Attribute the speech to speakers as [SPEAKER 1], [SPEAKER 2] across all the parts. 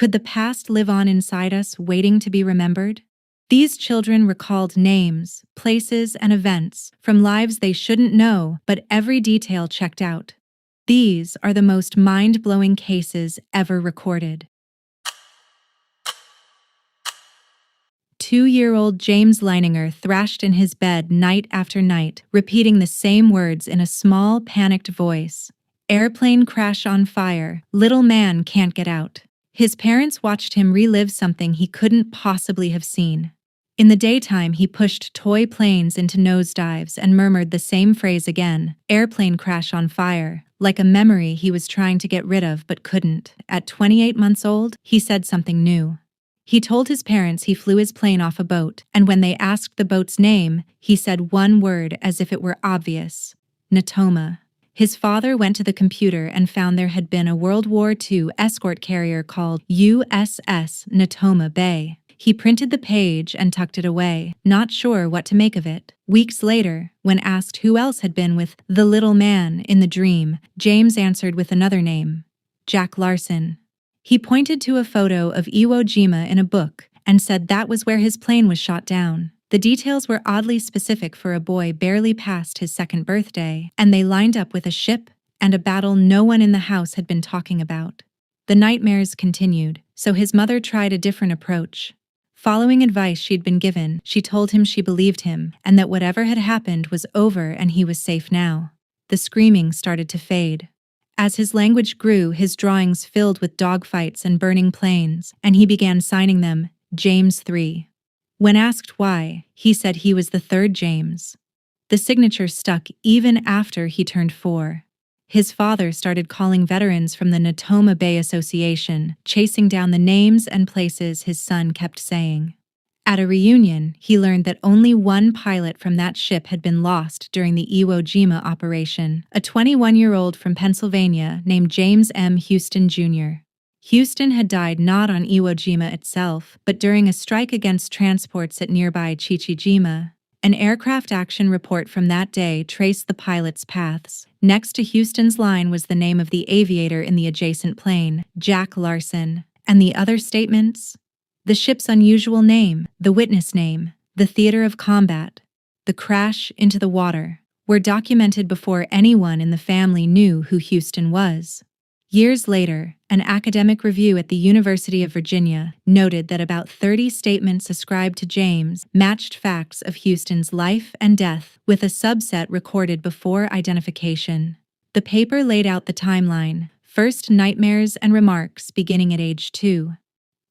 [SPEAKER 1] Could the past live on inside us, waiting to be remembered? These children recalled names, places, and events from lives they shouldn't know, but every detail checked out. These are the most mind-blowing cases ever recorded. 2-year-old James Leininger thrashed in his bed night after night, repeating the same words in a small, panicked voice. Airplane crash on fire, little man can't get out. His parents watched him relive something he couldn't possibly have seen. In the daytime, he pushed toy planes into nosedives and murmured the same phrase again, airplane crash on fire, like a memory he was trying to get rid of but couldn't. At 28 months old, he said something new. He told his parents he flew his plane off a boat, and when they asked the boat's name, he said one word as if it were obvious: Natoma. His father went to the computer and found there had been a World War II escort carrier called USS Natoma Bay. He printed the page and tucked it away, not sure what to make of it. Weeks later, when asked who else had been with the little man in the dream, James answered with another name: Jack Larson. He pointed to a photo of Iwo Jima in a book and said that was where his plane was shot down. The details were oddly specific for a boy barely past his 2nd birthday, and they lined up with a ship and a battle no one in the house had been talking about. The nightmares continued, so his mother tried a different approach. Following advice she'd been given, she told him she believed him and that whatever had happened was over and he was safe now. The screaming started to fade. As his language grew, his drawings filled with dogfights and burning planes, and he began signing them James 3. When asked why, he said he was the 3rd James. The signature stuck even after he turned 4. His father started calling veterans from the Natoma Bay Association, chasing down the names and places his son kept saying. At a reunion, he learned that only one pilot from that ship had been lost during the Iwo Jima operation, a 21-year-old from Pennsylvania named James M. Houston, Jr. Houston had died not on Iwo Jima itself, but during a strike against transports at nearby Chichijima. An aircraft action report from that day traced the pilot's paths. Next to Houston's line was the name of the aviator in the adjacent plane, Jack Larson. And the other statements? The ship's unusual name, the witness name, the theater of combat, the crash into the water, were documented before anyone in the family knew who Houston was. Years later, an academic review at the University of Virginia noted that about 30 statements ascribed to James matched facts of Houston's life and death, with a subset recorded before identification. The paper laid out the timeline: first nightmares and remarks beginning at age 2.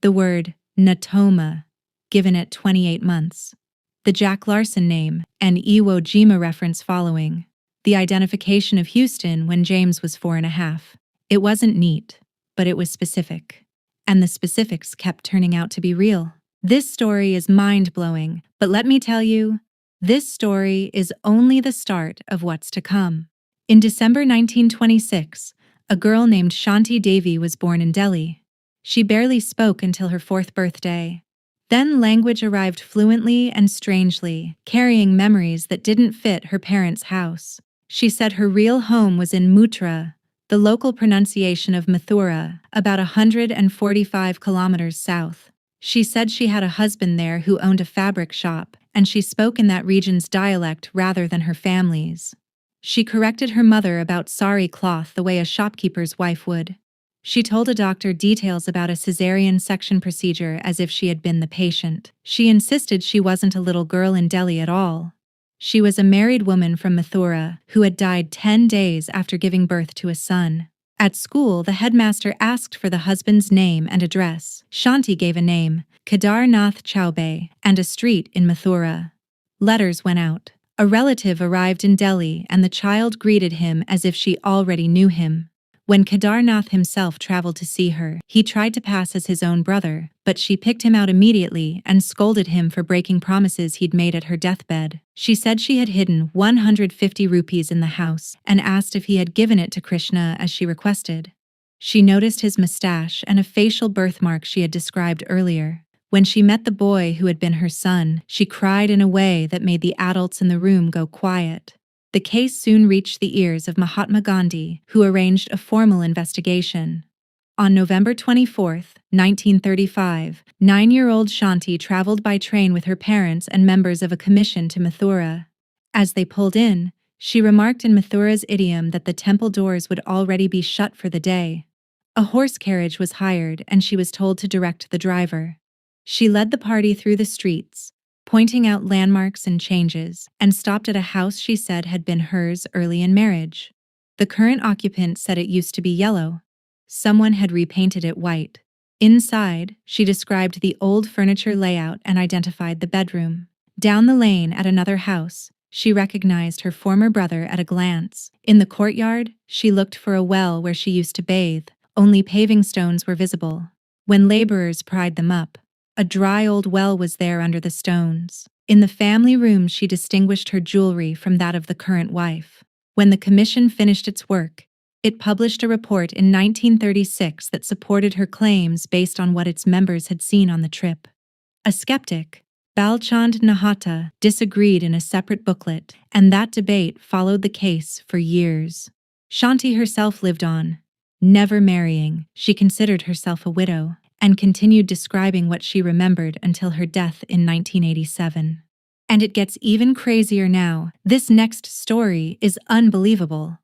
[SPEAKER 1] The word Natoma, given at 28 months. The Jack Larson name and Iwo Jima reference following. The identification of Houston when James was 4.5. It wasn't neat, but it was specific. And the specifics kept turning out to be real. This story is mind-blowing, but let me tell you, this story is only the start of what's to come. In December 1926, a girl named Shanti Devi was born in Delhi. She barely spoke until her 4th birthday. Then language arrived fluently and strangely, carrying memories that didn't fit her parents' house. She said her real home was in Mutra, the local pronunciation of Mathura, about 145 kilometers south. She said she had a husband there who owned a fabric shop, and she spoke in that region's dialect rather than her family's. She corrected her mother about sari cloth the way a shopkeeper's wife would. She told a doctor details about a cesarean section procedure as if she had been the patient. She insisted she wasn't a little girl in Delhi at all. She was a married woman from Mathura who had died 10 days after giving birth to a son. At school, the headmaster asked for the husband's name and address. Shanti gave a name, Kedarnath Chaubey, and a street in Mathura. Letters went out. A relative arrived in Delhi and the child greeted him as if she already knew him. When Kedarnath himself traveled to see her, he tried to pass as his own brother, but she picked him out immediately and scolded him for breaking promises he'd made at her deathbed. She said she had hidden 150 rupees in the house and asked if he had given it to Krishna as she requested. She noticed his mustache and a facial birthmark she had described earlier. When she met the boy who had been her son, she cried in a way that made the adults in the room go quiet. The case soon reached the ears of Mahatma Gandhi, who arranged a formal investigation. On November 24th, 1935, 9-year-old Shanti traveled by train with her parents and members of a commission to Mathura. As they pulled in, she remarked in Mathura's idiom that the temple doors would already be shut for the day. A horse carriage was hired and she was told to direct the driver. She led the party through the streets, pointing out landmarks and changes, and stopped at a house she said had been hers early in marriage. The current occupant said it used to be yellow. Someone had repainted it white. Inside, she described the old furniture layout and identified the bedroom. Down the lane at another house, she recognized her former brother at a glance. In the courtyard, she looked for a well where she used to bathe. Only paving stones were visible. When laborers pried them up, a dry old well was there under the stones. In the family room, she distinguished her jewelry from that of the current wife. When the commission finished its work, it published a report in 1936 that supported her claims based on what its members had seen on the trip. A skeptic, Balchand Nahata, disagreed in a separate booklet, and that debate followed the case for years. Shanti herself lived on, never marrying. She considered herself a widow, and continued describing what she remembered until her death in 1987. And it gets even crazier now. This next story is unbelievable.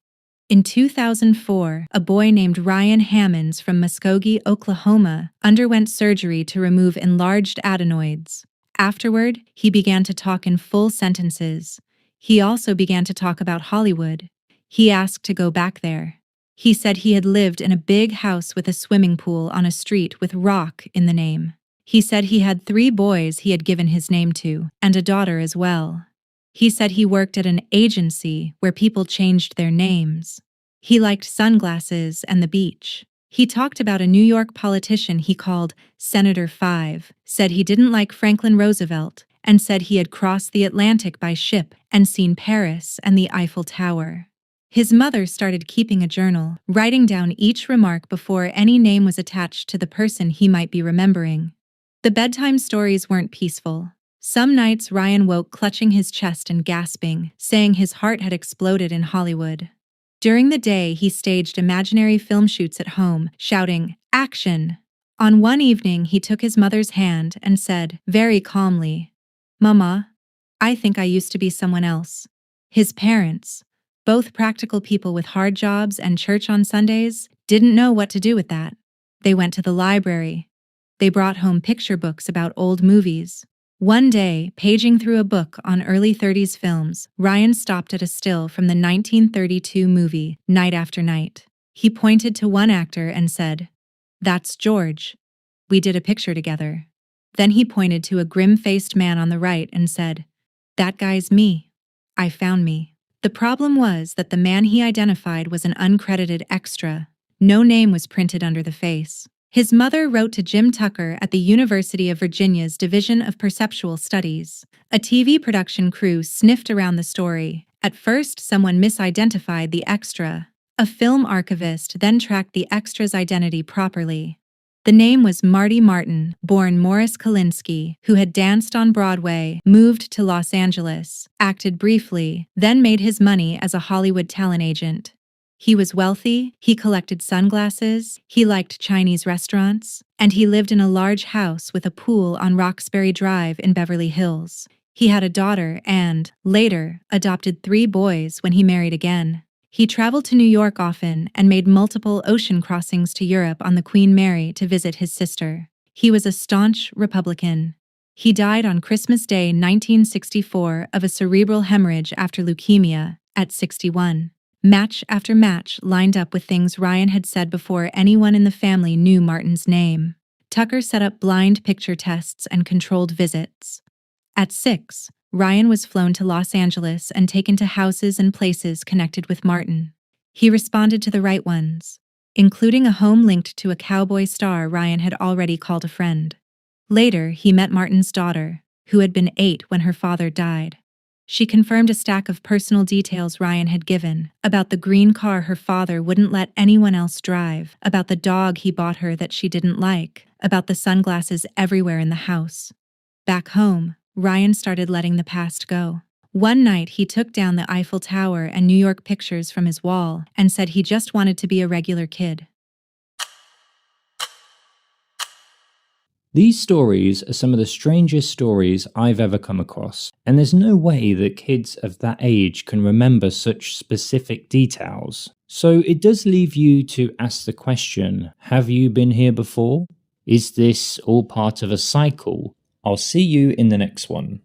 [SPEAKER 1] In 2004, a boy named Ryan Hammons from Muskogee, Oklahoma, underwent surgery to remove enlarged adenoids. Afterward, he began to talk in full sentences. He also began to talk about Hollywood. He asked to go back there. He said he had lived in a big house with a swimming pool on a street with Rock in the name. He said he had 3 boys he had given his name to, and a daughter as well. He said he worked at an agency where people changed their names. He liked sunglasses and the beach. He talked about a New York politician he called Senator 5, said he didn't like Franklin Roosevelt, and said he had crossed the Atlantic by ship and seen Paris and the Eiffel Tower. His mother started keeping a journal, writing down each remark before any name was attached to the person he might be remembering. The bedtime stories weren't peaceful. Some nights Ryan woke clutching his chest and gasping, saying his heart had exploded in Hollywood. During the day, he staged imaginary film shoots at home, shouting, "Action!" On one evening, he took his mother's hand and said, very calmly, "Mama, I think I used to be someone else." His parents, both practical people with hard jobs and church on Sundays, didn't know what to do with that. They went to the library. They brought home picture books about old movies. One day, paging through a book on early 30s films, Ryan stopped at a still from the 1932 movie, Night After Night. He pointed to one actor and said, "That's George. We did a picture together." Then he pointed to a grim-faced man on the right and said, "That guy's me. I found me." The problem was that the man he identified was an uncredited extra. No name was printed under the face. His mother wrote to Jim Tucker at the University of Virginia's Division of Perceptual Studies. A TV production crew sniffed around the story. At first, someone misidentified the extra. A film archivist then tracked the extra's identity properly. The name was Marty Martin, born Morris Kalinsky, who had danced on Broadway, moved to Los Angeles, acted briefly, then made his money as a Hollywood talent agent. He was wealthy, he collected sunglasses, he liked Chinese restaurants, and he lived in a large house with a pool on Roxbury Drive in Beverly Hills. He had a daughter and, later, adopted 3 boys when he married again. He traveled to New York often and made multiple ocean crossings to Europe on the Queen Mary to visit his sister. He was a staunch Republican. He died on Christmas Day 1964 of a cerebral hemorrhage after leukemia, at 61. Match after match lined up with things Ryan had said before anyone in the family knew Martin's name. Tucker set up blind picture tests and controlled visits. At 6, Ryan was flown to Los Angeles and taken to houses and places connected with Martin. He responded to the right ones, including a home linked to a cowboy star Ryan had already called a friend. Later, he met Martin's daughter, who had been 8 when her father died. She confirmed a stack of personal details Ryan had given, about the green car her father wouldn't let anyone else drive, about the dog he bought her that she didn't like, about the sunglasses everywhere in the house. Back home, Ryan started letting the past go. One night, he took down the Eiffel Tower and New York pictures from his wall and said he just wanted to be a regular kid.
[SPEAKER 2] These stories are some of the strangest stories I've ever come across, and there's no way that kids of that age can remember such specific details. So it does leave you to ask the question, have you been here before? Is this all part of a cycle? I'll see you in the next one.